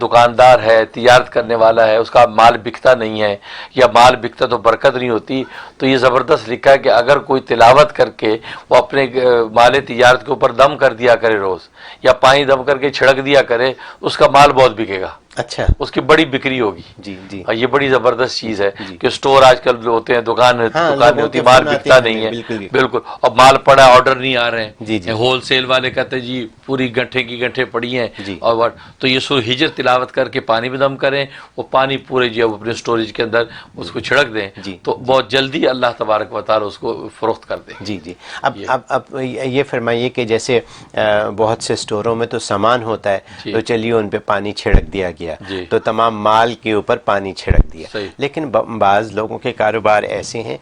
दुकानदार है, तिजारत करने वाला है, उसका माल बिकता नहीं है या माल बिकता तो बरकत नहीं होती, तो ये ज़बरदस्त लिखा है कि अगर कोई तिलावत करके वो अपने माल तिजारत के ऊपर दम कर दिया करे रोज़, या पानी दम करके छिड़क दिया करे, उसका माल बहुत बिकेगा। अच्छा, उसकी बड़ी बिक्री होगी। जी जी। ये बड़ी ज़बरदस्त चीज़ है कि स्टोर आजकल जो होते हैं, दुकान होती है, माल बिकता नहीं है, बिल्कुल, और माल पड़ा, ऑर्डर नहीं आ रहे हैं, होल सेल वाले कहते हैं जी पूरी गंठे की गंठे पड़ी हैं, और तो ये हिजर तिलावत करके पानी में दम करें, वो पानी पूरे जो अपने स्टोरेज के अंदर उसको छिड़क दें, तो बहुत जल्दी अल्लाह तबारक व तआला उसको फरोख्त कर दें। जी जी। अब ये फरमाइए कि जैसे बहुत से स्टोरों में तो सामान होता है, तो चलिए उन पे पानी छिड़क दिया गया, तो तमाम माल के ऊपर पानी छिड़क दिया, लेकिन बाज़ लोगों के कारोबार ऐसे हैं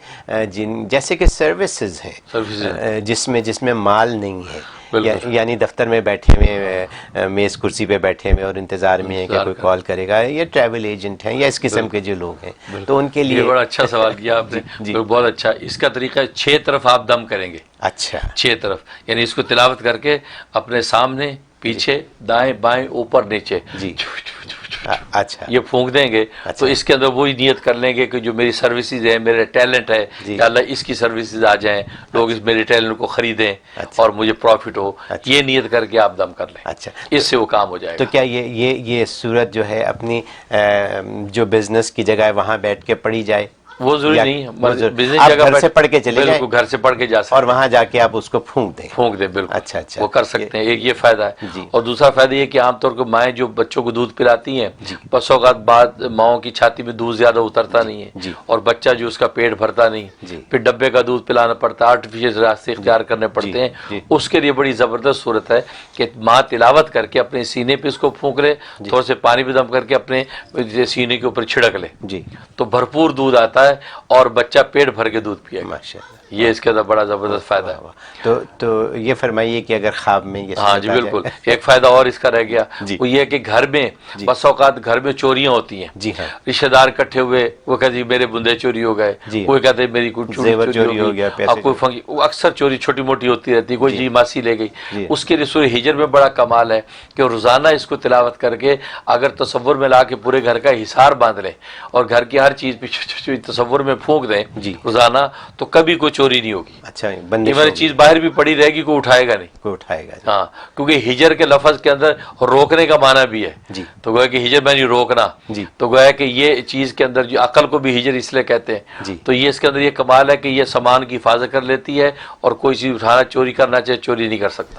जैसे कि सर्विसेज हैं जिसमें माल नहीं है, यानी दफ्तर में बैठे हुए, मेज़ कुर्सी पे बैठे हुए और इंतज़ार में है कि कोई कॉल करेगा, या ट्रैवल एजेंट हैं या इस किस्म के जो लोग हैं, तो उनके लिए बड़ा अच्छा सवाल किया आपने। तो बहुत अच्छा, इसका तरीका 6 तरफ आप दम करेंगे। अच्छा, 6 तरफ, यानी इसको तिलावत करके अपने सामने, पीछे, दाएं बाएं, ऊपर नीचे जी, अच्छा, ये फूंक देंगे। अच्छा। तो इसके अंदर वही नियत कर लेंगे कि जो मेरी सर्विसेज है, मेरे टैलेंट है, या अल्लाह इसकी सर्विसेज आ जाएं, लोग इस मेरे टैलेंट को खरीदें, अच्छा, और मुझे प्रॉफिट हो। अच्छा। ये नियत करके आप दम कर लें। अच्छा, इससे वो काम हो जाएगा। तो क्या ये सूरत जो है अपनी जो बिजनेस की जगह है वहाँ बैठ के पढ़ी जाए? वो जरूरी नहीं है, बिजनेस जगह घर से पढ़ के चले जाए, घर से पढ़ के जा सकते और वहां जाके आप उसको फूंक दें, बिल्कुल। अच्छा, वो कर सकते हैं। एक ये फायदा है। और दूसरा फायदा ये कि आमतौर पर माएँ जो बच्चों को दूध पिलाती हैं, बस औकात बाद माओं की छाती में दूध ज्यादा उतरता नहीं है, और बच्चा जो उसका पेट भरता नहीं, फिर डब्बे का दूध पिलाना पड़ता है, आर्टिफिशियल रास्ते इख्तियार करने पड़ते हैं। उसके लिए बड़ी जबरदस्त सूरत है कि माँ तिलावत करके अपने सीने पे इसको फूंक ले, थोड़े से पानी भी दम करके अपने सीने के ऊपर छिड़क ले, तो भरपूर दूध आता है और बच्चा पेट भर के दूध पिएगा। माशाअल्लाह, ये इसके अंदर बड़ा जबरदस्त फायदा है। तो ये फरमाइए कि अगर ख्वाब में ये, हाँ जी बिल्कुल, एक फायदा और इसका रह गया, वो ये कि घर में बस औकात घर में चोरियां होती हैं। जी हाँ, रिश्तेदार इकट्ठे हुए, वो कहते मेरे बुंदे चोरी हो गए, कोई कहते मेरी कुछ चोरी हो गया, कोई फंकी, अक्सर चोरी छोटी मोटी होती रहती है, कोई जी मासी ले गई। उसके लिए सूरह हिजर में बड़ा कमाल है कि रोजाना इसको तिलावत करके अगर तसव्वुर में ला के पूरे घर का हिसार बांध लें और घर की हर चीज तसव्वुर में फूंक दें रोजाना, तो कभी कोई चोरी नहीं होगी। अच्छा, ये चीज बाहर भी पड़ी रहेगी, कोई उठाएगा नहीं, हाँ, क्योंकि हिजर के लफ्ज के अंदर रोकने का माना भी है। तो गोया कि हिजर मैंने रोकना, तो गोया कि ये चीज के अंदर जो अकल को भी हिजर इसलिए कहते हैं। तो ये इसके अंदर ये कमाल है कि ये सामान की हिफाजत कर लेती है, और कोई चीज उठाना, चोरी करना चाहे चोरी नहीं कर सकता।